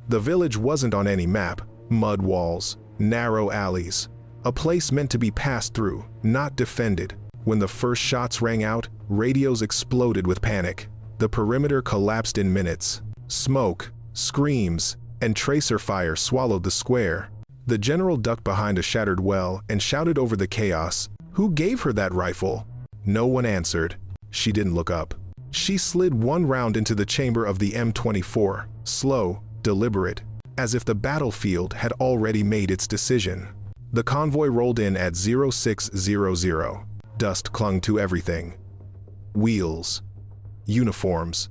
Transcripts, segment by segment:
The village wasn't on any map. Mud walls, narrow alleys. A place meant to be passed through, not defended. When the first shots rang out, radios exploded with panic. The perimeter collapsed in minutes. Smoke, screams, and tracer fire swallowed the square. The general ducked behind a shattered well and shouted over the chaos, "Who gave her that rifle?" No one answered. She didn't look up. She slid one round into the chamber of the M24, slow, deliberate, as if the battlefield had already made its decision. The convoy rolled in at 0600. Dust clung to everything. Wheels, uniforms,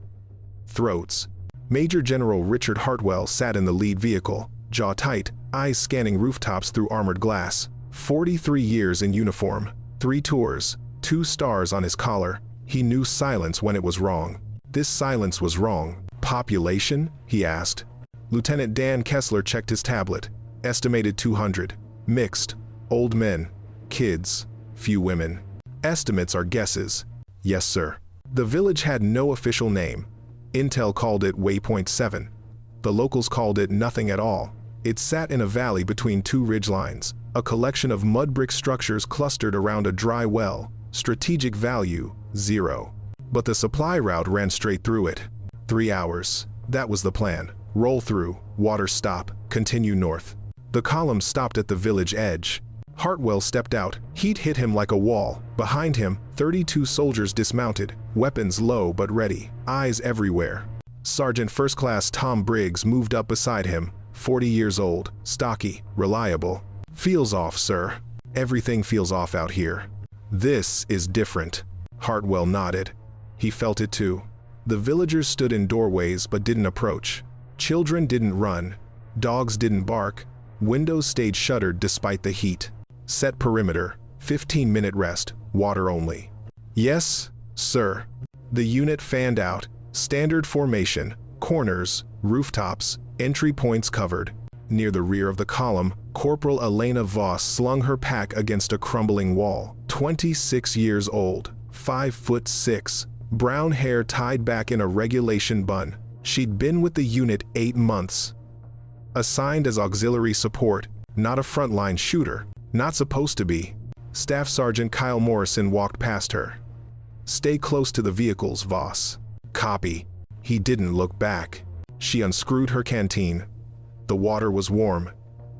throats. Major General Richard Hartwell sat in the lead vehicle, jaw tight, eyes scanning rooftops through armored glass. 43 years in uniform, 3 tours, 2 stars on his collar. He knew silence when it was wrong. This silence was wrong. Population? He asked. Lieutenant Dan Kessler checked his tablet. Estimated 200. Mixed. Old men. Kids. Few women. Estimates are guesses. Yes, sir. The village had no official name. Intel called it Waypoint 7. The locals called it nothing at all. It sat in a valley between 2 ridgelines, a collection of mud brick structures clustered around a dry well. Strategic value, 0. But the supply route ran straight through it. 3 hours. That was the plan. Roll through, water stop, continue north. The column stopped at the village edge. Hartwell stepped out. Heat hit him like a wall. Behind him, 32 soldiers dismounted, weapons low but ready, eyes everywhere. Sergeant First Class Tom Briggs moved up beside him, 40 years old, stocky, reliable. "Feels off, sir. Everything feels off out here." "This is different." Hartwell nodded. He felt it too. The villagers stood in doorways but didn't approach. Children didn't run. Dogs didn't bark. Windows stayed shuttered despite the heat. Set perimeter, 15-minute rest, water only. "Yes, sir." The unit fanned out. Standard formation, corners, rooftops, entry points covered. Near the rear of the column, Corporal Elena Voss slung her pack against a crumbling wall. 26 years old, 5'6", brown hair tied back in a regulation bun. She'd been with the unit 8 months. Assigned as auxiliary support, not a frontline shooter. Not supposed to be. Staff Sergeant Kyle Morrison walked past her. "Stay close to the vehicles, Voss." "Copy." He didn't look back. She unscrewed her canteen. The water was warm,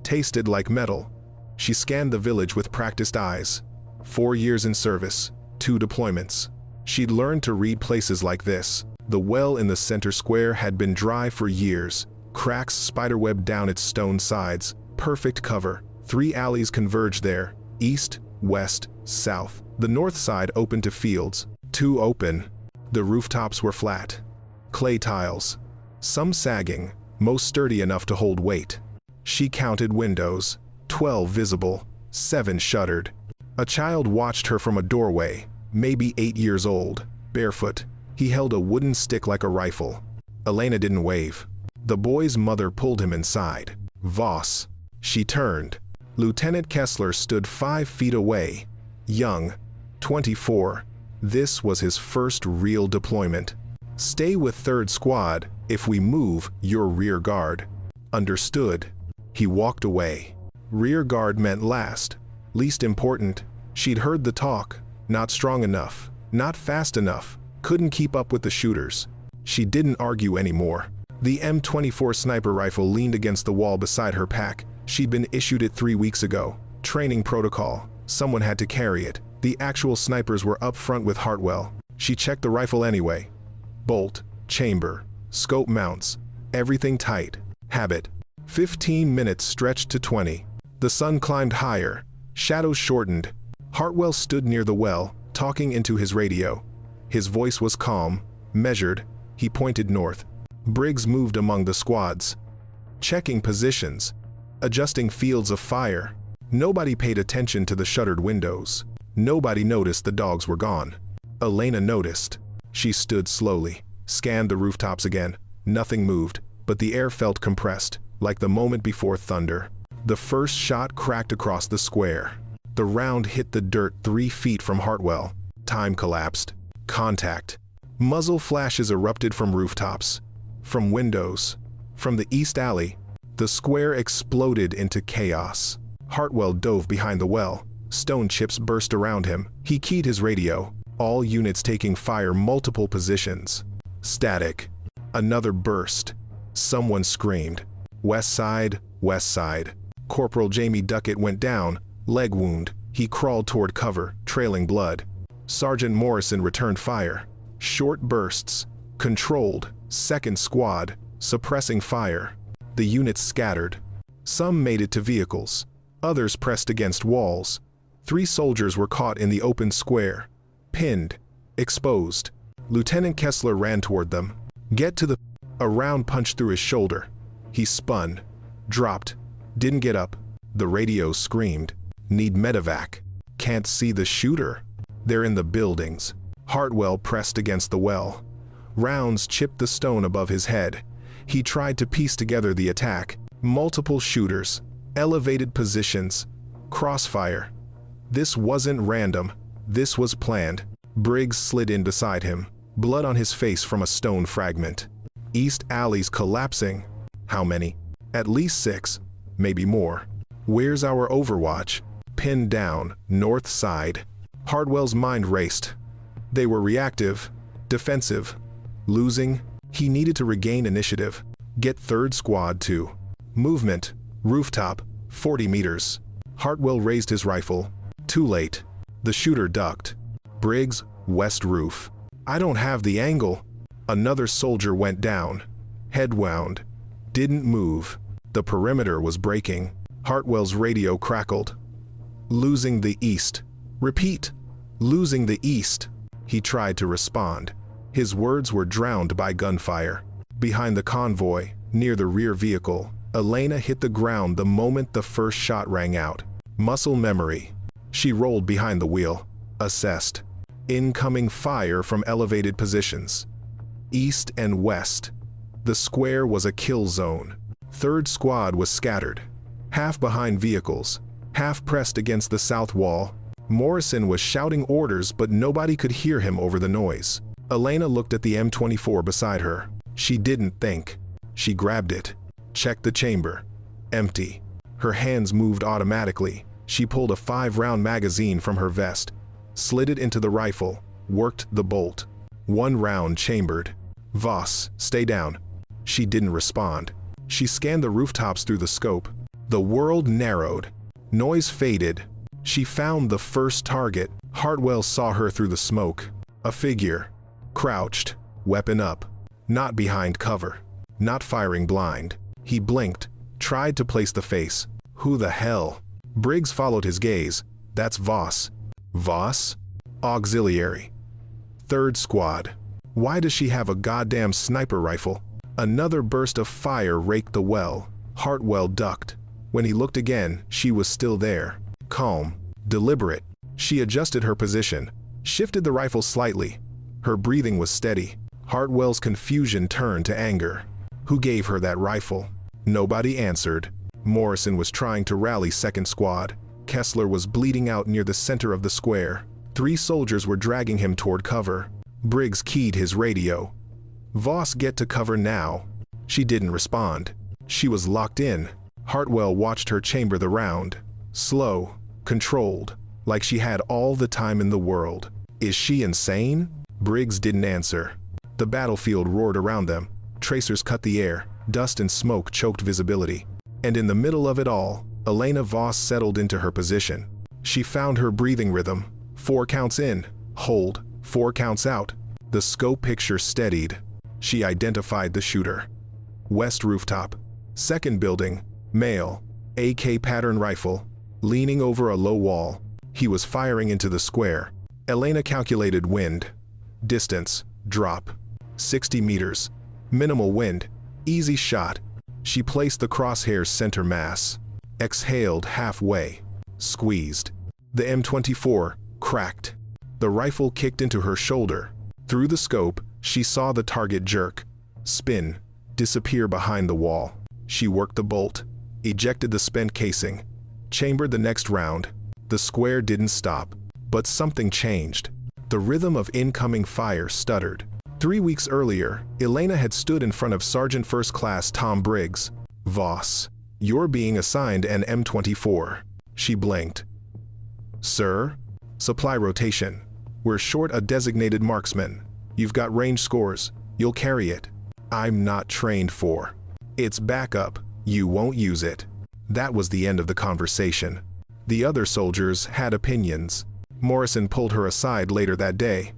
tasted like metal. She scanned the village with practiced eyes. 4 years in service, 2 deployments. She'd learned to read places like this. The well in the center square had been dry for years. Cracks spiderwebbed down its stone sides. Perfect cover. 3 alleys converged there, east, west, south. The north side opened to fields, 2 open. The rooftops were flat. Clay tiles. Some sagging, most sturdy enough to hold weight. She counted windows, 12 visible, 7 shuttered. A child watched her from a doorway, maybe 8 years old, barefoot. He held a wooden stick like a rifle. Elena didn't wave. The boy's mother pulled him inside. "Voss." She turned. Lieutenant Kessler stood 5 feet away. Young, 24. This was his first real deployment. "Stay with 3rd Squad. If we move, you're rear guard." "Understood." He walked away. Rear guard meant last. Least important. She'd heard the talk. Not strong enough. Not fast enough. Couldn't keep up with the shooters. She didn't argue anymore. The M24 sniper rifle leaned against the wall beside her pack. She'd been issued it 3 weeks ago. Training protocol. Someone had to carry it. The actual snipers were up front with Hartwell. She checked the rifle anyway. Bolt, chamber, scope mounts, everything tight. Habit. 15 minutes stretched to 20. The sun climbed higher. Shadows shortened. Hartwell stood near the well, talking into his radio. His voice was calm, measured. He pointed north. Briggs moved among the squads, checking positions, adjusting fields of fire. Nobody paid attention to the shuttered windows. Nobody noticed the dogs were gone. Elena noticed. She stood slowly, scanned the rooftops again. Nothing moved, but the air felt compressed, like the moment before thunder. The first shot cracked across the square. The round hit the dirt 3 feet from Hartwell. Time collapsed. Contact. Muzzle flashes erupted from rooftops, from windows, From the east alley, the square exploded into chaos. Hartwell dove behind the well. Stone chips burst around him. He keyed his radio. All units taking fire, multiple positions. Static. Another burst. Someone screamed. West side, west side. Corporal Jamie Duckett went down, leg wound. He crawled toward cover, trailing blood. Sergeant Morrison returned fire. Short bursts. Controlled. Second squad. Suppressing fire. The units scattered. Some made it to vehicles. Others pressed against walls. 3 soldiers were caught in the open square. Pinned. Exposed. Lieutenant Kessler ran toward them. Get to the... A round punched through his shoulder. He spun. Dropped. Didn't get up. The radio screamed. Need medevac. Can't see the shooter. They're in the buildings. Hartwell pressed against the well. Rounds chipped the stone above his head. He tried to piece together the attack. Multiple shooters. Elevated positions. Crossfire. This wasn't random. This was planned. Briggs slid in beside him. Blood on his face from a stone fragment. East alley's collapsing. How many? At least 6. Maybe more. Where's our overwatch? Pinned down. North side. Hardwell's mind raced. They were reactive. Defensive. Losing. He needed to regain initiative. Get 3rd squad to. Movement. Rooftop. 40 meters. Hartwell raised his rifle. Too late. The shooter ducked. Briggs, west roof. I don't have the angle. Another soldier went down. Head wound. Didn't move. The perimeter was breaking. Hartwell's radio crackled. Losing the east. Repeat. Losing the east. He tried to respond. His words were drowned by gunfire. Behind the convoy, near the rear vehicle, Elena hit the ground the moment the first shot rang out. Muscle memory. She rolled behind the wheel. Assessed. Incoming fire from elevated positions. East and west. The square was a kill zone. 3rd squad was scattered. Half behind vehicles. Half pressed against the south wall. Morrison was shouting orders, but nobody could hear him over the noise. Elena looked at the M24 beside her. She didn't think. She grabbed it. Checked the chamber. Empty. Her hands moved automatically. She pulled a 5-round magazine from her vest. Slid it into the rifle. Worked the bolt. 1 round chambered. Voss, stay down. She didn't respond. She scanned the rooftops through the scope. The world narrowed. Noise faded. She found the first target. Hartwell saw her through the smoke. A figure. Crouched. Weapon up. Not behind cover. Not firing blind. He blinked. Tried to place the face. Who the hell? Briggs followed his gaze. That's Voss. Voss? Auxiliary. 3rd squad. Why does she have a goddamn sniper rifle? Another burst of fire raked the well. Hartwell ducked. When he looked again, she was still there. Calm. Deliberate. She adjusted her position. Shifted the rifle slightly. Her breathing was steady. Hartwell's confusion turned to anger. Who gave her that rifle? Nobody answered. Morrison was trying to rally 2nd squad. Kessler was bleeding out near the center of the square. 3 soldiers were dragging him toward cover. Briggs keyed his radio. Voss, get to cover now. She didn't respond. She was locked in. Hartwell watched her chamber the round. Slow, controlled, like she had all the time in the world. Is she insane? Briggs didn't answer. The battlefield roared around them. Tracers cut the air. Dust and smoke choked visibility. And in the middle of it all, Elena Voss settled into her position. She found her breathing rhythm. 4 counts in. Hold. 4 counts out. The scope picture steadied. She identified the shooter. West rooftop. 2nd building. Male. AK pattern rifle. Leaning over a low wall. He was firing into the square. Elena calculated wind. Distance. Drop. 60 meters. Minimal wind. Easy shot. She placed the crosshairs center mass. Exhaled halfway. Squeezed. The M24 cracked. The rifle kicked into her shoulder. Through the scope, she saw the target jerk. Spin. Disappear behind the wall. She worked the bolt. Ejected the spent casing. Chambered the next round. The square didn't stop. But something changed. The rhythm of incoming fire stuttered. 3 weeks earlier, Elena had stood in front of Sergeant First Class Tom Briggs. "Voss, you're being assigned an M24. She blinked. "Sir?" "Supply rotation. We're short a designated marksman. You've got range scores. You'll carry it." "I'm not trained for." "It's backup. You won't use it." That was the end of the conversation. The other soldiers had opinions. Morrison pulled her aside later that day.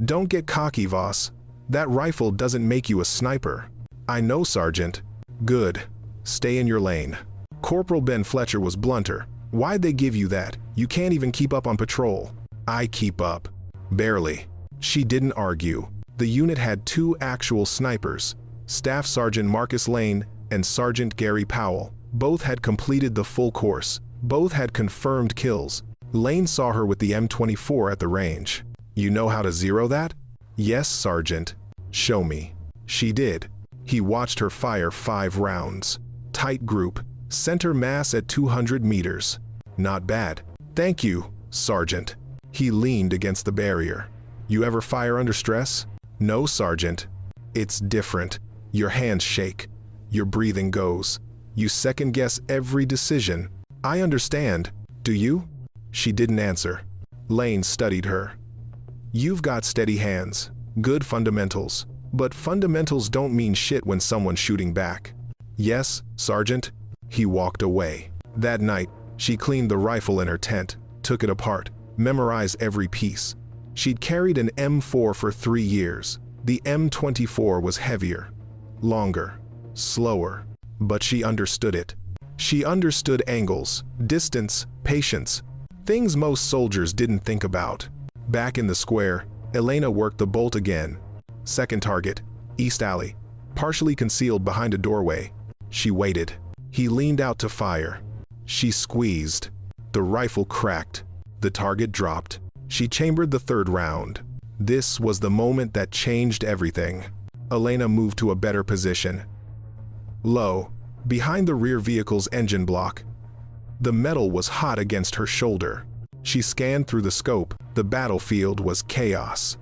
"Don't get cocky, Voss. That rifle doesn't make you a sniper." "I know, Sergeant." "Good. Stay in your lane." Corporal Ben Fletcher was blunter. "Why'd they give you that? You can't even keep up on patrol." "I keep up." "Barely." She didn't argue. The unit had 2 actual snipers, Staff Sergeant Marcus Lane and Sergeant Gary Powell. Both had completed the full course. Both had confirmed kills. Lane saw her with the M24 at the range. "You know how to zero that?" "Yes, Sergeant." "Show me." She did. He watched her fire 5 rounds. Tight group, center mass at 200 meters. "Not bad." "Thank you, Sergeant." He leaned against the barrier. "You ever fire under stress?" "No, Sergeant." "It's different. Your hands shake. Your breathing goes. You second-guess every decision." "I understand. Do you?" She didn't answer. Lane studied her. "You've got steady hands, good fundamentals. But fundamentals don't mean shit when someone's shooting back." "Yes, Sergeant." He walked away. That night, she cleaned the rifle in her tent, took it apart, memorized every piece. She'd carried an M4 for 3 years. The M24 was heavier, longer, slower, but she understood it. She understood angles, distance, patience, things most soldiers didn't think about. Back in the square, Elena worked the bolt again. Second target, East Alley, partially concealed behind a doorway. She waited. He leaned out to fire. She squeezed. The rifle cracked. The target dropped. She chambered the 3rd round. This was the moment that changed everything. Elena moved to a better position. Low, behind the rear vehicle's engine block. The metal was hot against her shoulder. She scanned through the scope. The battlefield was chaos.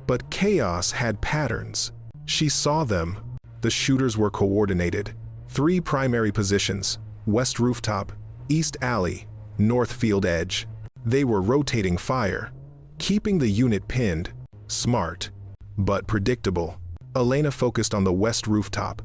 But chaos had patterns. She saw them. The shooters were coordinated. 3 primary positions: West Rooftop, East Alley, North Field Edge. They were rotating fire, keeping the unit pinned. Smart, but predictable. Elena focused on the West Rooftop.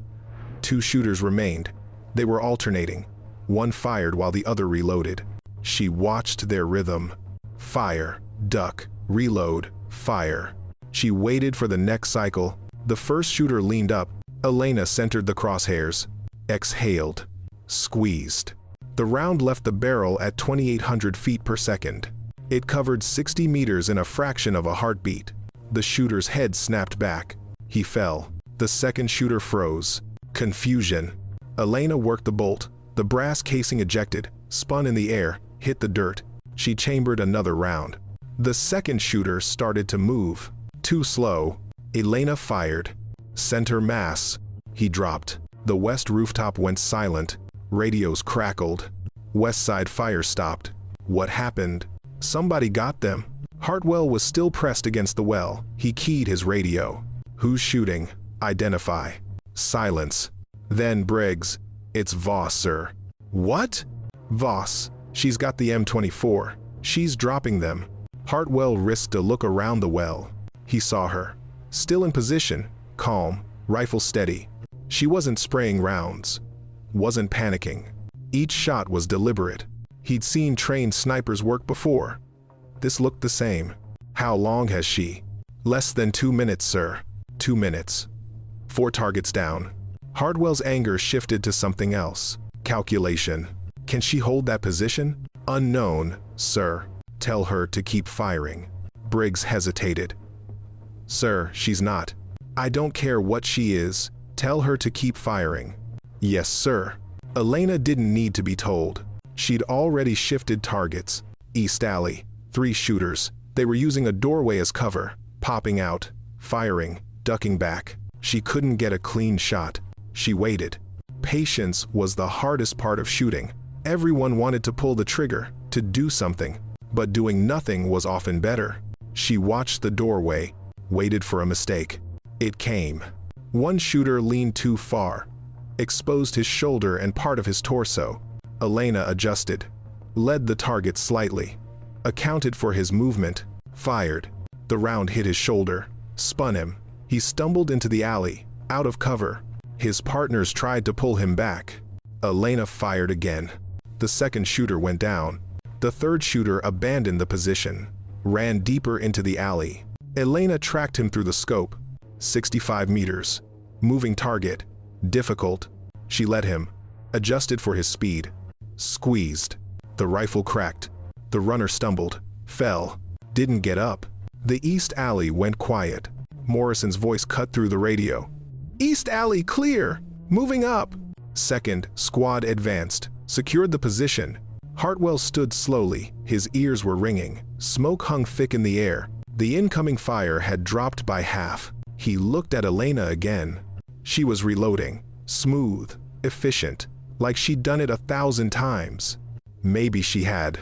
2 shooters remained. They were alternating. One fired while the other reloaded. She watched their rhythm. Fire, duck, reload, fire. She waited for the next cycle. The first shooter leaned up. Elena centered the crosshairs. Exhaled. Squeezed. The round left the barrel at 2,800 feet per second. It covered 60 meters in a fraction of a heartbeat. The shooter's head snapped back. He fell. The second shooter froze. Confusion. Elena worked the bolt. The brass casing ejected, spun in the air, hit the dirt. She chambered another round. The second shooter started to move. Too slow. Elena fired. Center mass. He dropped. The West Rooftop went silent. Radios crackled. West Side fire stopped. What happened? Somebody got them. Hartwell was still pressed against the well. He keyed his radio. "Who's shooting? Identify." Silence. Then Briggs. "It's Voss, sir." "What?" "Voss. She's got the M24. She's dropping them." Hartwell risked a look around the well. He saw her. Still in position, calm, rifle steady. She wasn't spraying rounds. Wasn't panicking. Each shot was deliberate. He'd seen trained snipers work before. This looked the same. "How long has she?" "Less than 2 minutes, sir." 2 minutes. 4 targets down. Hartwell's anger shifted to something else. Calculation. Can she hold that position? "Unknown, sir." "Tell her to keep firing." Briggs hesitated. "Sir, she's not." "I don't care what she is. Tell her to keep firing." "Yes, sir." Elena didn't need to be told. She'd already shifted targets. East Alley. 3 shooters. They were using a doorway as cover, popping out, firing, ducking back. She couldn't get a clean shot. She waited. Patience was the hardest part of shooting. Everyone wanted to pull the trigger, to do something, but doing nothing was often better. She watched the doorway, waited for a mistake. It came. One shooter leaned too far, exposed his shoulder and part of his torso. Elena adjusted, led the target slightly, accounted for his movement, fired. The round hit his shoulder, spun him. He stumbled into the alley, out of cover. His partners tried to pull him back. Elena fired again. The second shooter went down. The third shooter abandoned the position, ran deeper into the alley. Elena tracked him through the scope. 65 meters. Moving target. Difficult. She let him. Adjusted for his speed. Squeezed. The rifle cracked. The runner stumbled. Fell. Didn't get up. The East Alley went quiet. Morrison's voice cut through the radio. "East Alley clear! Moving up!" Second squad advanced, secured the position. Hartwell stood slowly, his ears were ringing. Smoke hung thick in the air. The incoming fire had dropped by half. He looked at Elena again. She was reloading. Smooth, efficient, like she'd done it 1,000 times. Maybe she had.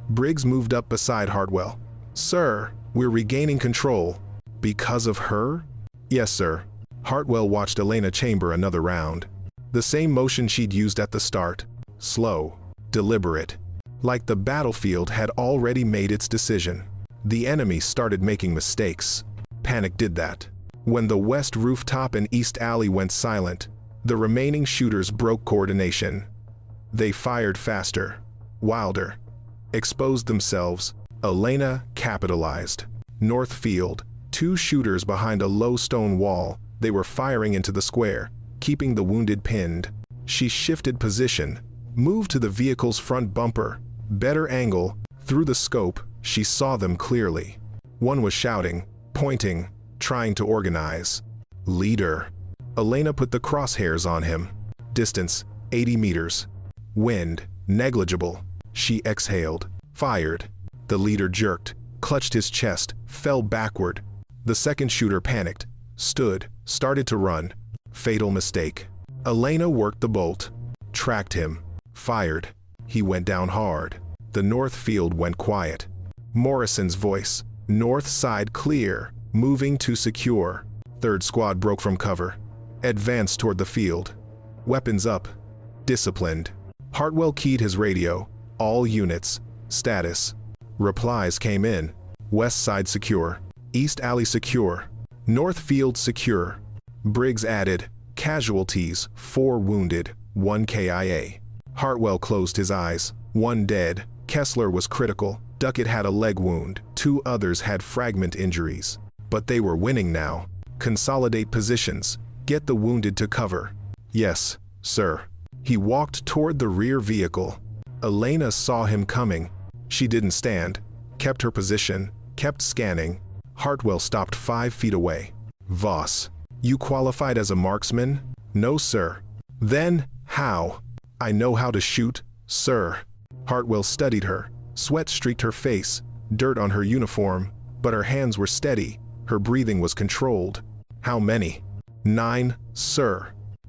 Briggs moved up beside Hartwell. "Sir, we're regaining control." "Because of her?" "Yes, sir." Hartwell watched Elena chamber another round. The same motion she'd used at the start. Slow, deliberate. Like the battlefield had already made its decision. The enemy started making mistakes. Panic did that. When the west rooftop and east alley went silent, the remaining shooters broke coordination. They fired faster, wilder, exposed themselves. Elena capitalized. North field, 2 shooters behind a low stone wall. They were firing into the square, keeping the wounded pinned. She shifted position, moved to the vehicle's front bumper. Better angle. Through the scope, she saw them clearly. One was shouting, pointing, trying to organize. "Leader." Elena put the crosshairs on him. Distance, 80 meters. Wind, negligible. She exhaled, fired. The leader jerked, clutched his chest, fell backward. The second shooter panicked, stood, started to run. Fatal mistake. Elena worked the bolt, tracked him, fired. He went down hard. The north field went quiet. Morrison's voice, "North side clear, moving to secure." Third squad broke from cover. Advanced toward the field. Weapons up. Disciplined. Hartwell keyed his radio. All units. Status. Replies came in. West side secure. East alley secure. North field secure. Briggs added, "Casualties, 4 wounded, 1 KIA." Hartwell closed his eyes. 1 dead. Kessler was critical. Duckett had a leg wound. 2 others had fragment injuries. But they were winning now. Consolidate positions. Get the wounded to cover. "Yes, sir." He walked toward the rear vehicle. Elena saw him coming. She didn't stand. Kept her position. Kept scanning. Hartwell stopped 5 feet away. "Voss, you qualified as a marksman?" "No, sir." "Then, how?" "I know how to shoot, sir." Hartwell studied her. Sweat streaked her face, dirt on her uniform, but her hands were steady. Her breathing was controlled. "How many?" "9, sir."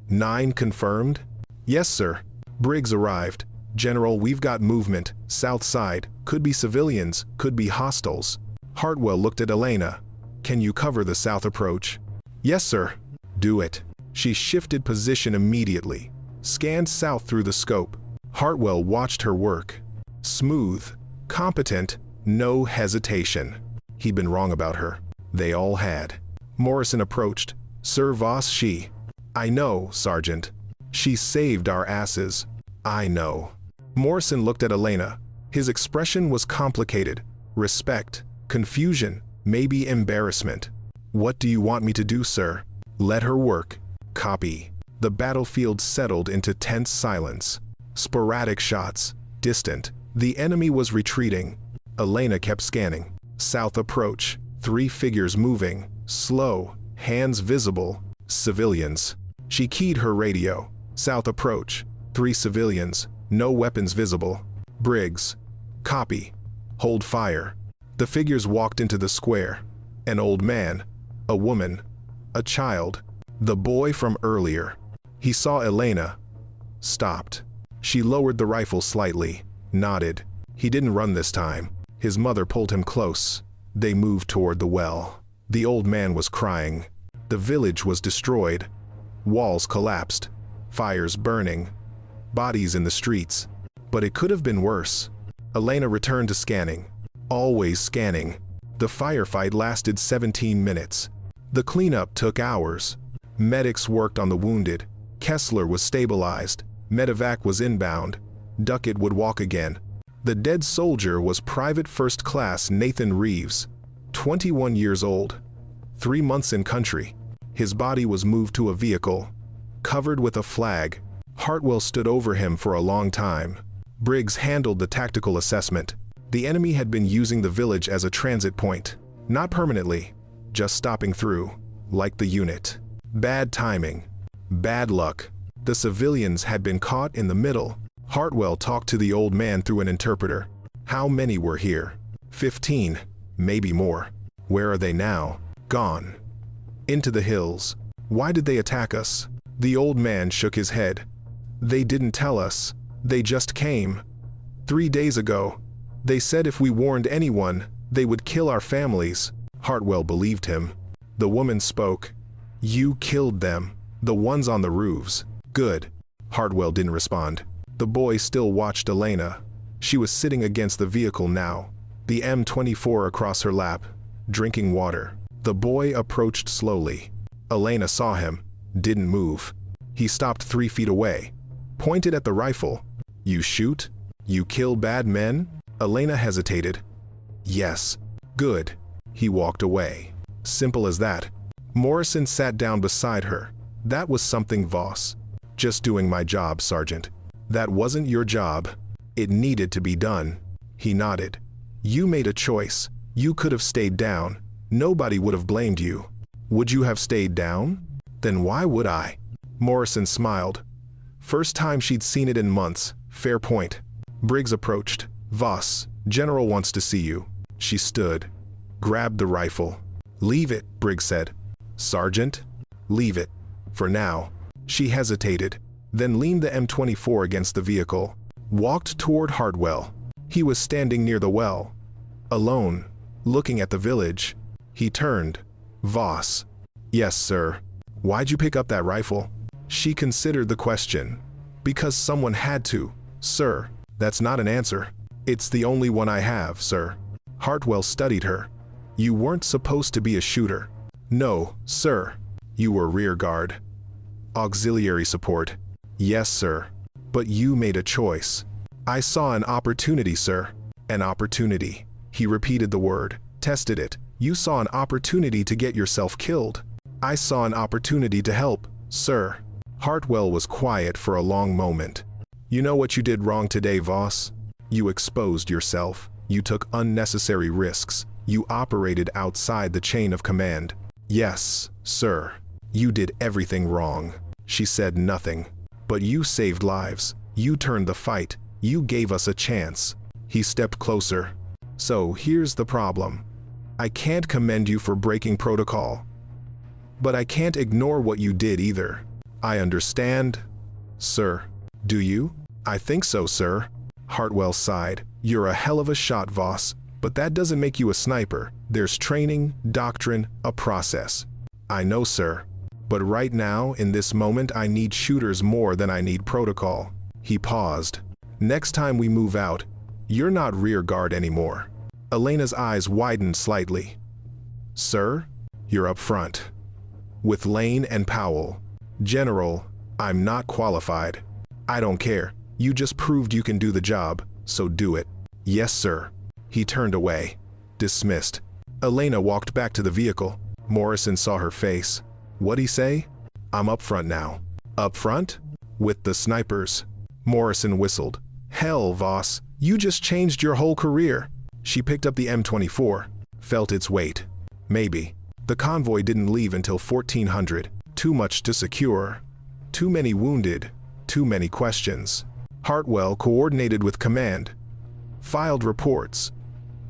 "9 confirmed?" "Yes, sir." Briggs arrived. "General, we've got movement, south side. Could be civilians, could be hostiles." Hartwell looked at Elena. "Can you cover the south approach?" "Yes, sir." "Do it." She shifted position immediately, scanned south through the scope. Hartwell watched her work. Smooth, competent, no hesitation. He'd been wrong about her. They all had. Morrison approached. "Sir Voss, she..." "I know, Sergeant. She saved our asses." "I know." Morrison looked at Elena. His expression was complicated. Respect, confusion, maybe embarrassment. "What do you want me to do, sir?" "Let her work." "Copy." The battlefield settled into tense silence. Sporadic shots, distant. The enemy was retreating. Elena kept scanning. South approach. 3 figures moving. Slow. Hands visible. Civilians. She keyed her radio. South approach. 3 civilians. No weapons visible. Briggs. Copy. Hold fire. The figures walked into the square. An old man. A woman. A child. The boy from earlier. He saw Elena. Stopped. She lowered the rifle slightly. Nodded. He didn't run this time. His mother pulled him close. They moved toward the well. The old man was crying. The village was destroyed. Walls collapsed. Fires burning. Bodies in the streets. But it could have been worse. Elena returned to scanning. Always scanning. The firefight lasted 17 minutes. The cleanup took hours. Medics worked on the wounded. Kessler was stabilized. Medevac was inbound. Duckett would walk again. The dead soldier was Private First Class Nathan Reeves, 21 years old, 3 months in country. His body was moved to a vehicle, covered with a flag. Hartwell stood over him for a long time. Briggs handled the tactical assessment. The enemy had been using the village as a transit point. Not permanently, just stopping through, like the unit. Bad timing. Bad luck. The civilians had been caught in the middle. Hartwell talked to the old man through an interpreter. How many were here? 15, maybe more. Where are they now? Gone. Into the hills. Why did they attack us? The old man shook his head. They didn't tell us. They just came. 3 days ago. They said if we warned anyone, they would kill our families. Hartwell believed him. The woman spoke. You killed them. The ones on the roofs. Good. Hartwell didn't respond. The boy still watched Elena. She was sitting against the vehicle now, the M24 across her lap, drinking water. The boy approached slowly. Elena saw him, didn't move. He stopped 3 feet away, pointed at the rifle. You shoot? You kill bad men? Elena hesitated. Yes. Good. He walked away. Simple as that. Morrison sat down beside her. That was something, Voss. Just doing my job, Sergeant. That wasn't your job. It needed to be done. He nodded. You made a choice. You could have stayed down. Nobody would have blamed you. Would you have stayed down? Then why would I? Morrison smiled. First time she'd seen it in months. Fair point. Briggs approached. Voss, General wants to see you. She stood. Grabbed the rifle. Leave it, Briggs said. Sergeant? Leave it. For now. She hesitated, then leaned the M24 against the vehicle, walked toward Hartwell. He was standing near the well, alone, looking at the village. He turned. Voss. Yes, sir. Why'd you pick up that rifle? She considered the question. Because someone had to, sir. That's not an answer. It's the only one I have, sir. Hartwell studied her. You weren't supposed to be a shooter. No, sir. You were rear guard. Auxiliary support. Yes, sir. But you made a choice. I saw an opportunity, sir. An opportunity. He repeated the word, tested it. You saw an opportunity to get yourself killed. I saw an opportunity to help, sir. Hartwell was quiet for a long moment. You know what you did wrong today, Voss? You exposed yourself. You took unnecessary risks. You operated outside the chain of command. Yes, sir. You did everything wrong. She said nothing. But you saved lives. You turned the fight. You gave us a chance. He stepped closer. So here's the problem. I can't commend you for breaking protocol. But I can't ignore what you did either. I understand, sir. Do you? I think so, sir. Hartwell sighed. You're a hell of a shot, Voss. But that doesn't make you a sniper. There's training, doctrine, a process. I know, sir. But right now, in this moment, I need shooters more than I need protocol. He paused. Next time we move out, you're not rear guard anymore. Elena's eyes widened slightly. Sir, you're up front. With Lane and Powell. General, I'm not qualified. I don't care. You just proved you can do the job, so do it. Yes, sir. He turned away. Dismissed. Elena walked back to the vehicle. Morrison saw her face. What'd he say? I'm up front now. Up front? With the snipers. Morrison whistled. Hell, Voss, you just changed your whole career. She picked up the M24, felt its weight. Maybe. The convoy didn't leave until 1400. Too much to secure. Too many wounded. Too many questions. Hartwell coordinated with command. Filed reports.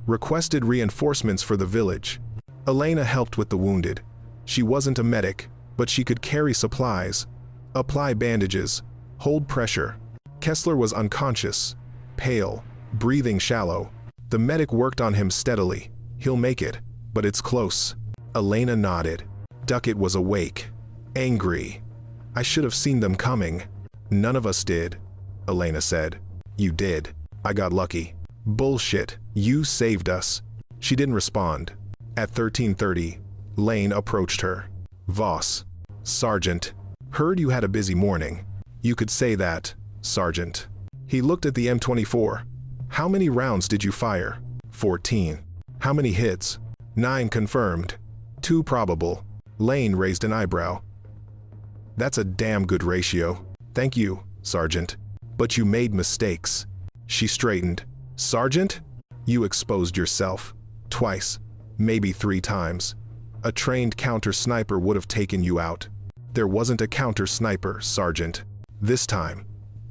Requested reinforcements for the village. Elena helped with the wounded. She wasn't a medic, but she could carry supplies, apply bandages, hold pressure. Kessler was unconscious, pale, breathing shallow. The medic worked on him steadily. He'll make it, but it's close. Elena nodded. Duckett was awake, angry. I should have seen them coming. None of us did, Elena said. You did. I got lucky. Bullshit. You saved us. She didn't respond. At 13:30, Lane approached her. Voss. Sergeant. Heard you had a busy morning. You could say that, Sergeant. He looked at the M24. How many rounds did you fire? 14. How many hits? 9 confirmed. 2 probable. Lane raised an eyebrow. That's a damn good ratio. Thank you, Sergeant. But you made mistakes. She straightened. Sergeant? You exposed yourself. Twice. Maybe 3 times. A trained counter-sniper would have taken you out. There wasn't a counter-sniper, Sergeant. This time.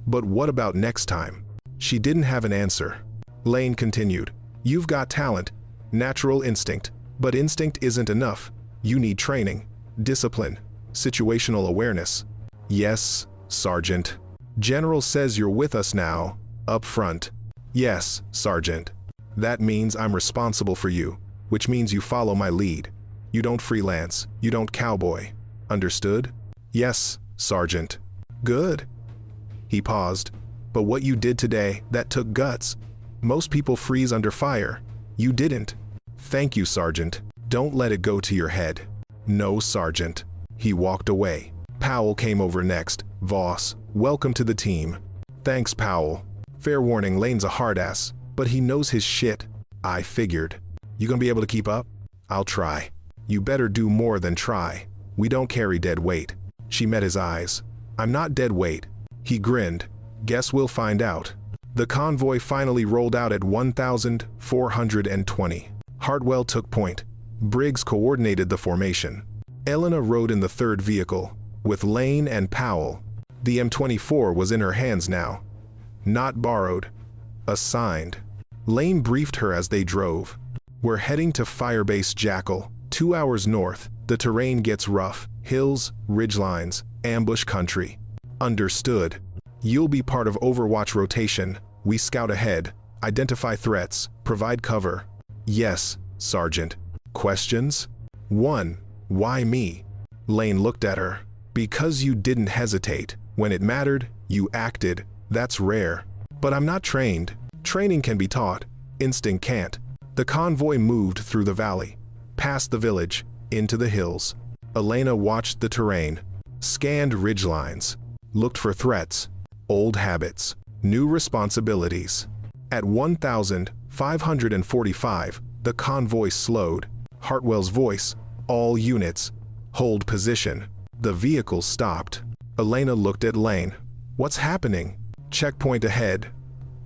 But what about next time? She didn't have an answer. Lane continued. You've got talent, natural instinct, but instinct isn't enough. You need training, discipline, situational awareness. Yes, Sergeant. General says you're with us now, up front. Yes, Sergeant. That means I'm responsible for you, which means you follow my lead. You don't freelance, you don't cowboy. Understood? Yes, Sergeant. Good. He paused. But what you did today, that took guts. Most people freeze under fire. You didn't. Thank you, Sergeant. Don't let it go to your head. No, Sergeant. He walked away. Powell came over next. Voss, welcome to the team. Thanks, Powell. Fair warning, Lane's a hard ass, but he knows his shit. I figured. You gonna be able to keep up? I'll try. You better do more than try. We don't carry dead weight. She met his eyes. I'm not dead weight. He grinned. Guess we'll find out. The convoy finally rolled out at 1,420. Hartwell took point. Briggs coordinated the formation. Elena rode in the third vehicle, with Lane and Powell. The M24 was in her hands now. Not borrowed. Assigned. Lane briefed her as they drove. We're heading to Firebase Jackal, 2 hours north. The terrain gets rough. Hills, ridgelines, ambush country. Understood. You'll be part of Overwatch rotation. We scout ahead, identify threats, provide cover. Yes, Sergeant. Questions? 1. Why me? Lane looked at her. Because you didn't hesitate. When it mattered, you acted. That's rare. But I'm not trained. Training can be taught. Instinct can't. The convoy moved through the valley, past the village, into the hills. Elena watched the terrain, scanned ridgelines, looked for threats, old habits, new responsibilities. At 1,545, the convoy slowed. Hartwell's voice, all units, hold position. The vehicle stopped. Elena looked at Lane. What's happening? Checkpoint ahead.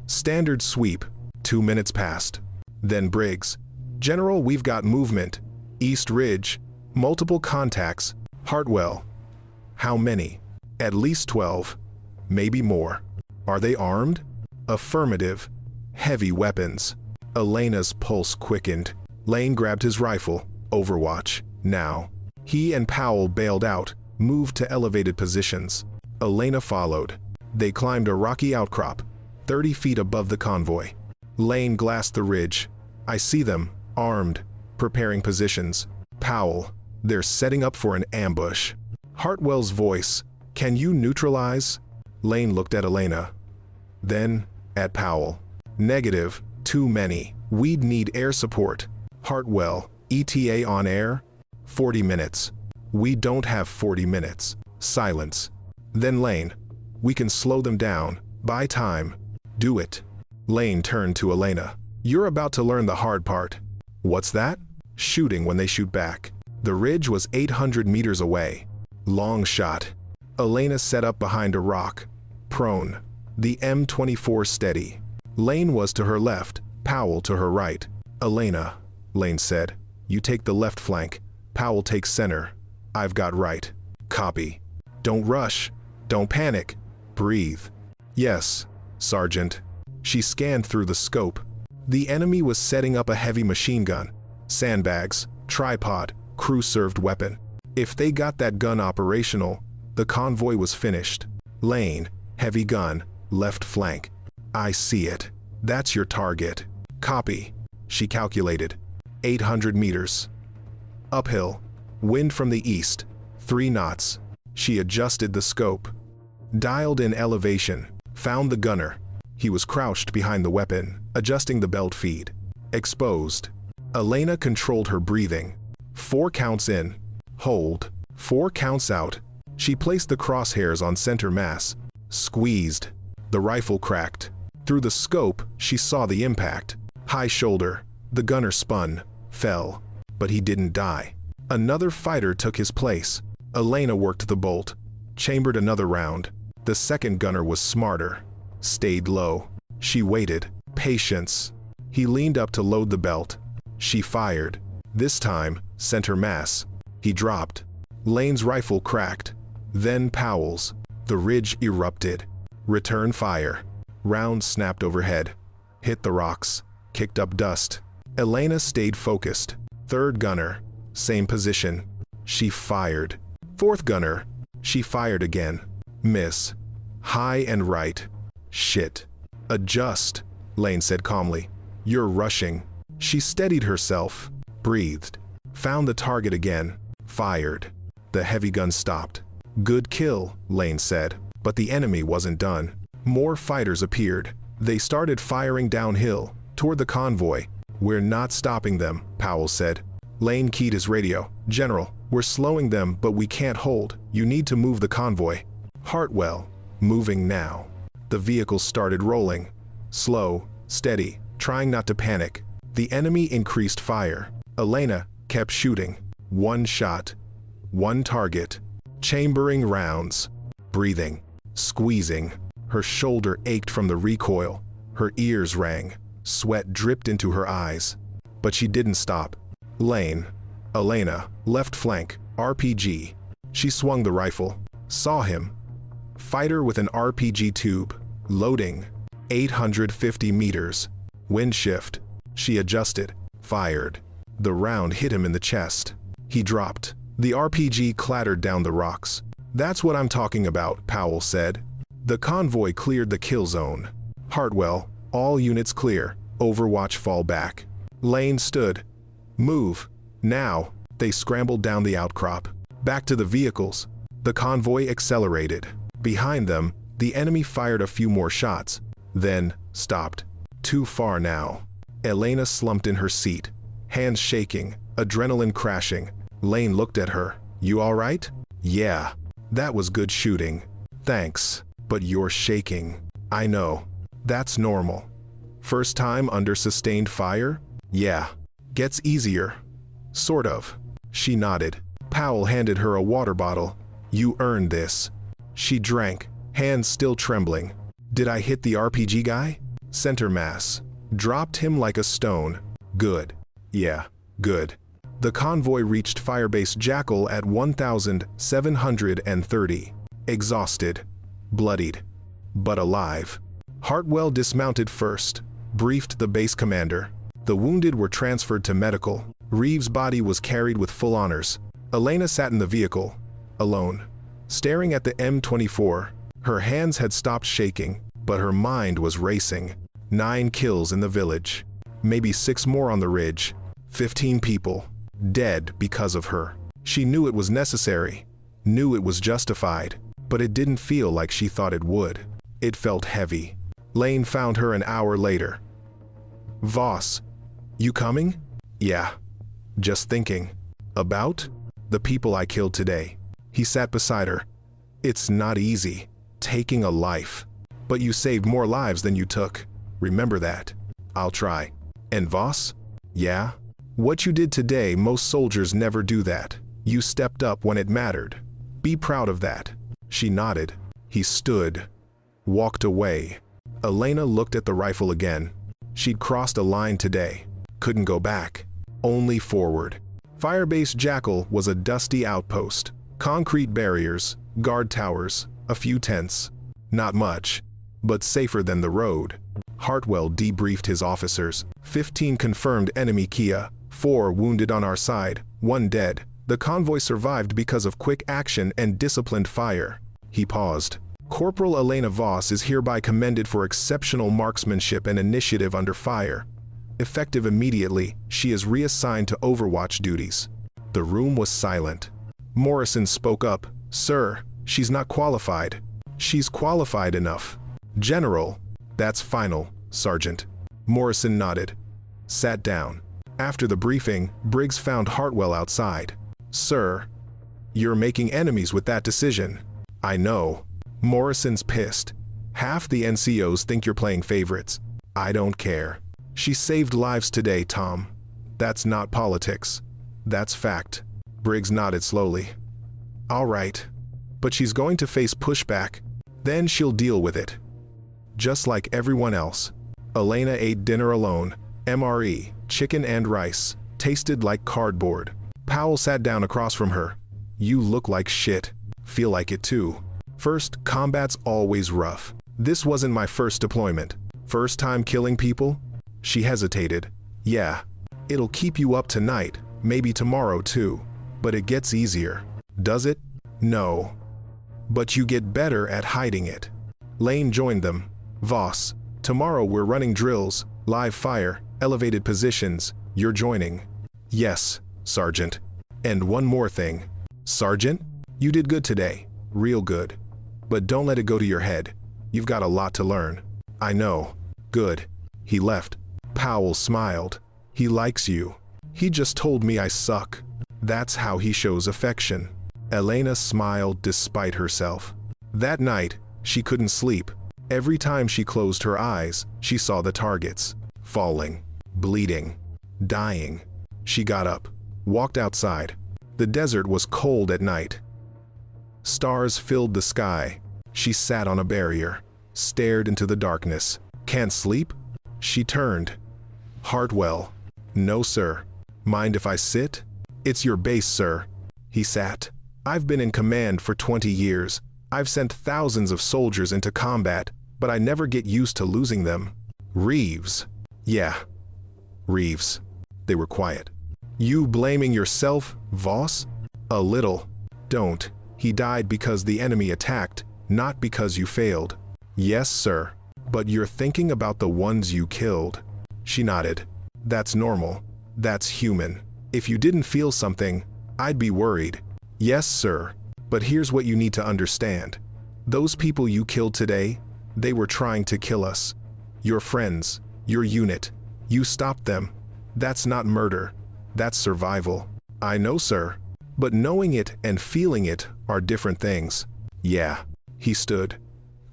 Standard sweep. 2 minutes passed. Then Briggs. General, we've got movement. East Ridge. Multiple contacts. Hartwell. How many? At least 12. Maybe more. Are they armed? Affirmative. Heavy weapons. Elena's pulse quickened. Lane grabbed his rifle. Overwatch. Now. He and Powell bailed out, moved to elevated positions. Elena followed. They climbed a rocky outcrop, 30 feet above the convoy. Lane glassed the ridge. I see them, armed, preparing positions. Powell, they're setting up for an ambush. Hartwell's voice, can you neutralize? Lane looked at Elena. Then, at Powell. Negative, too many. We'd need air support. Hartwell, ETA on air? 40 minutes. We don't have 40 minutes. Silence. Then Lane. We can slow them down. Buy time. Do it. Lane turned to Elena. You're about to learn the hard part. What's that? Shooting when they shoot back. The ridge was 800 meters away. Long shot. Elena set up behind a rock. Prone. The M24 steady. Lane was to her left, Powell to her right. Elena, Lane said. You take the left flank. Powell takes center. I've got right. Copy. Don't rush. Don't panic. Breathe. Yes, Sergeant. She scanned through the scope. The enemy was setting up a heavy machine gun. Sandbags, tripod, crew-served weapon. If they got that gun operational, the convoy was finished. Lane, heavy gun, left flank. I see it. That's your target. Copy. She calculated. 800 meters. Uphill. Wind from the east, 3 knots. She adjusted the scope. Dialed in elevation, found the gunner. He was crouched behind the weapon, adjusting the belt feed. Exposed. Elena controlled her breathing. 4 counts in. Hold. 4 counts out. She placed the crosshairs on center mass. Squeezed. The rifle cracked. Through the scope, she saw the impact. High shoulder. The gunner spun, fell, but he didn't die. Another fighter took his place. Elena worked the bolt, chambered another round. The second gunner was smarter. Stayed low. She waited. Patience. He leaned up to load the belt. She fired. This time, center mass. He dropped. Lane's rifle cracked. Then Powell's. The ridge erupted. Return fire. Round snapped overhead. Hit the rocks. Kicked up dust. Elena stayed focused. Third gunner. Same position. She fired. Fourth gunner. She fired again. Miss. High and right. Shit. Adjust, Lane said calmly. You're rushing. She steadied herself. Breathed. Found the target again. Fired. The heavy gun stopped. Good kill, Lane said. But the enemy wasn't done. More fighters appeared. They started firing downhill, toward the convoy. We're not stopping them, Powell said. Lane keyed his radio. General, we're slowing them, but we can't hold. You need to move the convoy. Hartwell, moving now. The vehicle started rolling. Slow, steady, trying not to panic. The enemy increased fire. Elena kept shooting. 1 shot. 1 target. Chambering rounds. Breathing. Squeezing. Her shoulder ached from the recoil. Her ears rang. Sweat dripped into her eyes. But she didn't stop. Lane. Elena. Left flank. RPG. She swung the rifle. Saw him. Fighter with an RPG tube. Loading. 850 meters. Wind shift. She adjusted. Fired. The round hit him in the chest. He dropped. The RPG clattered down the rocks. That's what I'm talking about, Powell said. The convoy cleared the kill zone. Hartwell, all units clear. Overwatch fall back. Lane stood. Move. Now. They scrambled down the outcrop. Back to the vehicles. The convoy accelerated. Behind them, the enemy fired a few more shots. Then, stopped. Too far now. Elena slumped in her seat. Hands shaking. Adrenaline crashing. Lane looked at her. You all right? Yeah. That was good shooting. Thanks. But you're shaking. I know. That's normal. First time under sustained fire? Yeah. Gets easier. Sort of. She nodded. Powell handed her a water bottle. You earned this. She drank, hands still trembling. Did I hit the RPG guy? Center mass. Dropped him like a stone. Good. Yeah, good. The convoy reached Firebase Jackal at 1,730. Exhausted. Bloodied. But alive. Hartwell dismounted first. Briefed the base commander. The wounded were transferred to medical. Reeves' body was carried with full honors. Elena sat in the vehicle. Alone. Staring at the M24. Her hands had stopped shaking, but her mind was racing. 9 kills in the village. Maybe 6 more on the ridge. 15 people. Dead because of her. She knew it was necessary. Knew it was justified. But it didn't feel like she thought it would. It felt heavy. Lane found her an hour later. Voss. You coming? Yeah. Just thinking. About? The people I killed today. He sat beside her. It's not easy. Taking a life. But you saved more lives than you took. Remember that. I'll try. And Voss? Yeah? What you did today, most soldiers never do that. You stepped up when it mattered. Be proud of that. She nodded. He stood. Walked away. Elena looked at the rifle again. She'd crossed a line today. Couldn't go back. Only forward. Firebase Jackal was a dusty outpost. Concrete barriers, guard towers, a few tents. Not much, but safer than the road. Hartwell debriefed his officers. 15 confirmed enemy Kia, 4 wounded on our side, 1 dead. The convoy survived because of quick action and disciplined fire. He paused. Corporal Elena Voss is hereby commended for exceptional marksmanship and initiative under fire. Effective immediately, she is reassigned to Overwatch duties. The room was silent. Morrison spoke up. "Sir, she's not qualified." "She's qualified enough." "General." "That's final, Sergeant." Morrison nodded. Sat down. After the briefing, Briggs found Hartwell outside. "Sir, you're making enemies with that decision." "I know." Morrison's pissed. "Half the NCOs think you're playing favorites." "I don't care. She saved lives today, Tom. That's not politics. That's fact." Briggs nodded slowly. "All right. But she's going to face pushback. Then she'll deal with it. Just like everyone else." Elena ate dinner alone. MRE, chicken and rice, tasted like cardboard. Powell sat down across from her. "You look like shit." "Feel like it too. First, combat's always rough. This wasn't my first deployment." "First time killing people?" She hesitated. "Yeah. It'll keep you up tonight, maybe tomorrow too. But it gets easier." "Does it?" "No. But you get better at hiding it." Lane joined them. "Voss, tomorrow we're running drills, live fire, elevated positions. You're joining." "Yes, Sergeant. And one more thing." "Sergeant? You did good today. Real good. But don't let it go to your head. You've got a lot to learn." "I know." "Good." He left. Powell smiled. "He likes you. He just told me I suck." "That's how he shows affection." Elena smiled despite herself. That night, she couldn't sleep. Every time she closed her eyes, she saw the targets. Falling. Bleeding. Dying. She got up. Walked outside. The desert was cold at night. Stars filled the sky. She sat on a barrier. Stared into the darkness. "Can't sleep?" She turned. "Hartwell." "No, sir." "Mind if I sit?" "It's your base, sir." He sat. "I've been in command for 20 years. I've sent thousands of soldiers into combat, but I never get used to losing them." "Reeves." "Yeah. Reeves." They were quiet. "You blaming yourself, Voss?" "A little." "Don't. He died because the enemy attacked, not because you failed." "Yes, sir. But you're thinking about the ones you killed." She nodded. "That's normal. That's human. If you didn't feel something, I'd be worried." "Yes, sir. But here's what you need to understand. Those people you killed today, they were trying to kill us. Your friends, your unit. You stopped them. That's not murder. That's survival." "I know, sir. But knowing it and feeling it are different things." "Yeah." He stood.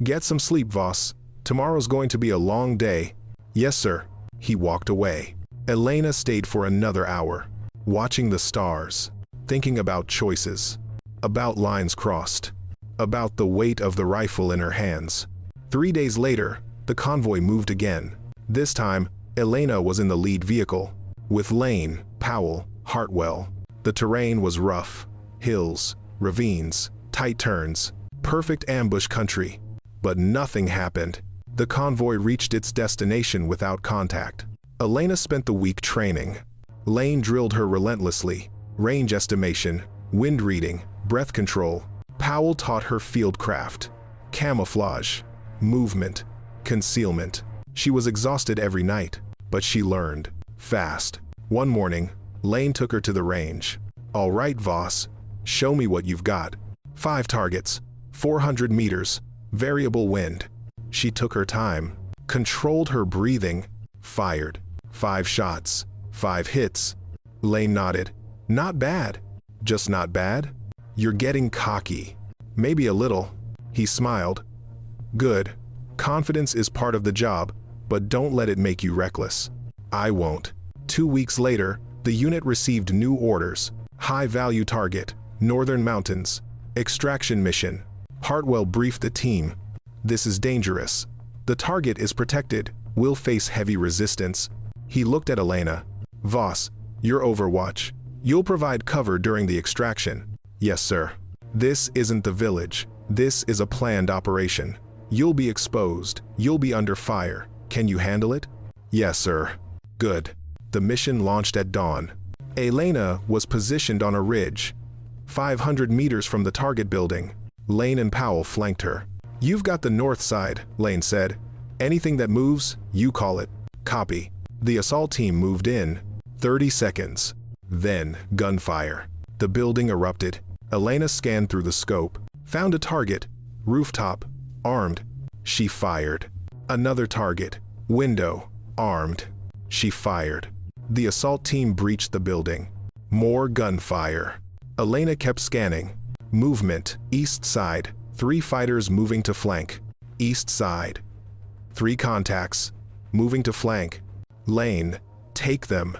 "Get some sleep, Voss. Tomorrow's going to be a long day." "Yes, sir." He walked away. Elena stayed for another hour, watching the stars, thinking about choices, about lines crossed, about the weight of the rifle in her hands. 3 days later, the convoy moved again. This time, Elena was in the lead vehicle, with Lane, Powell, Hartwell. The terrain was rough. Hills, ravines, tight turns, perfect ambush country. But nothing happened. The convoy reached its destination without contact. Elena spent the week training. Lane drilled her relentlessly. Range estimation, wind reading, breath control. Powell taught her fieldcraft, camouflage, movement, concealment. She was exhausted every night, but she learned fast. One morning, Lane took her to the range. "All right, Voss, show me what you've got." 5 targets, 400 meters, variable wind. She took her time, controlled her breathing, fired. 5 shots, 5 hits. Lane nodded. "Not bad." "Just not bad?" "You're getting cocky." "Maybe a little." He smiled. "Good. Confidence is part of the job, but don't let it make you reckless." "I won't." 2 weeks later, the unit received new orders. High-value target, Northern Mountains. Extraction mission. Hartwell briefed the team. "This is dangerous. The target is protected. We'll face heavy resistance." He looked at Elena. "Voss, you're Overwatch. You'll provide cover during the extraction." "Yes, sir." "This isn't the village. This is a planned operation. You'll be exposed. You'll be under fire. Can you handle it?" "Yes, sir." "Good." The mission launched at dawn. Elena was positioned on a ridge, 500 meters from the target building. Lane and Powell flanked her. "You've got the north side," Lane said. "Anything that moves, you call it." "Copy." The assault team moved in. 30 seconds. Then, gunfire. The building erupted. Elena scanned through the scope, found a target, rooftop, armed. She fired. Another target, window, armed. She fired. The assault team breached the building. More gunfire. Elena kept scanning. Movement, east side. 3 fighters moving to flank. East side. 3 contacts. Moving to flank. Lane, take them.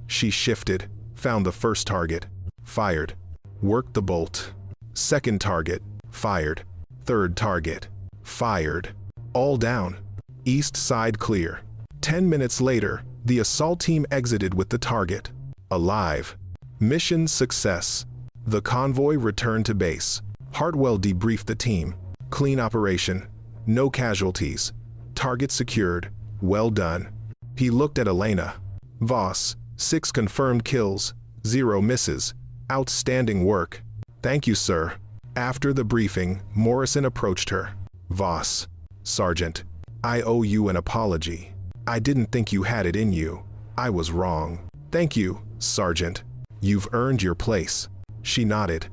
She shifted, found the first target. Fired. Worked the bolt. Second target. Fired. Third target. Fired. All down. East side clear. 10 minutes later, the assault team exited with the target. Alive. Mission success. The convoy returned to base. Hartwell debriefed the team. Clean operation. No casualties. Target secured. Well done. He looked at Elena. Voss, 6 confirmed kills, 0 misses. Outstanding work. Thank you, sir. After the briefing, Morrison approached her. Voss, Sergeant, I owe you an apology. I didn't think you had it in you. I was wrong. Thank you, Sergeant. You've earned your place. She nodded.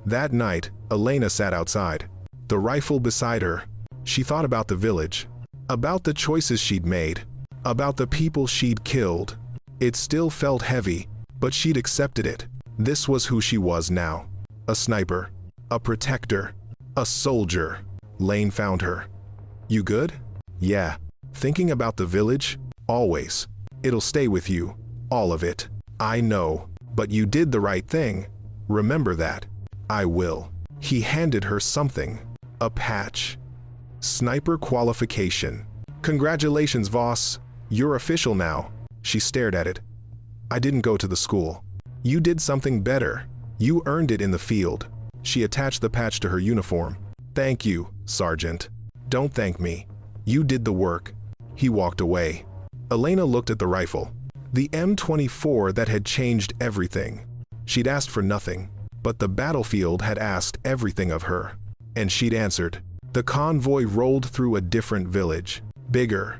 That night, Elena sat outside, the rifle beside her. She thought about the village, about the choices she'd made, about the people she'd killed. It still felt heavy, but she'd accepted it. This was who she was now. A sniper, a protector, a soldier. Lane found her. You good? Yeah. Thinking about the village? Always. It'll stay with you. All of it. I know. But you did the right thing. Remember that. I will. He handed her something. A patch. Sniper qualification. Congratulations, Voss. You're official now. She stared at it. I didn't go to the school. You did something better. You earned it in the field. She attached the patch to her uniform. Thank you, Sergeant. Don't thank me. You did the work. He walked away. Elena looked at the rifle. The M24 that had changed everything. She'd asked for nothing, but the battlefield had asked everything of her. And she'd answered. The convoy rolled through a different village. Bigger,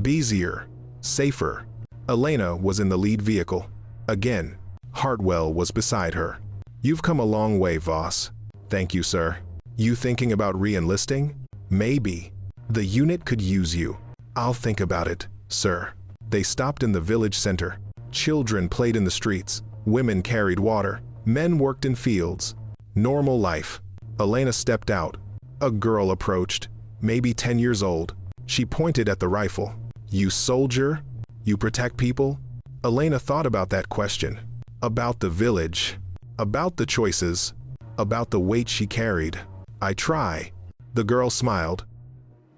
busier, safer. Elena was in the lead vehicle. Again, Hartwell was beside her. You've come a long way, Voss. Thank you, sir. You thinking about re-enlisting? Maybe. The unit could use you. I'll think about it, sir. They stopped in the village center. Children played in the streets. Women carried water. Men worked in fields. Normal life. Elena stepped out. A girl approached, maybe 10 years old. She pointed at the rifle. You soldier? You protect people? Elena thought about that question. About the village. About the choices. About the weight she carried. I try. The girl smiled.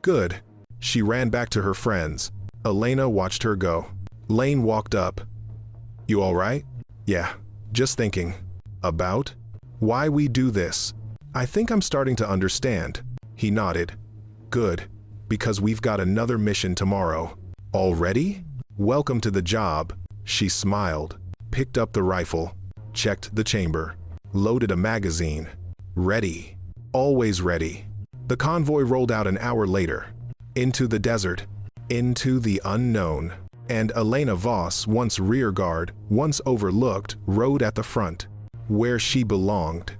Good. She ran back to her friends. Elena watched her go. Lane walked up. You all right? Yeah. Just thinking. About? Why we do this. I think I'm starting to understand. He nodded. Good. Because we've got another mission tomorrow. Already? Welcome to the job. She smiled. Picked up the rifle. Checked the chamber. Loaded a magazine. Ready. Always ready. The convoy rolled out an hour later. Into the desert. Into the unknown. And Elena Voss, once rear guard, once overlooked, rode at the front. Where she belonged.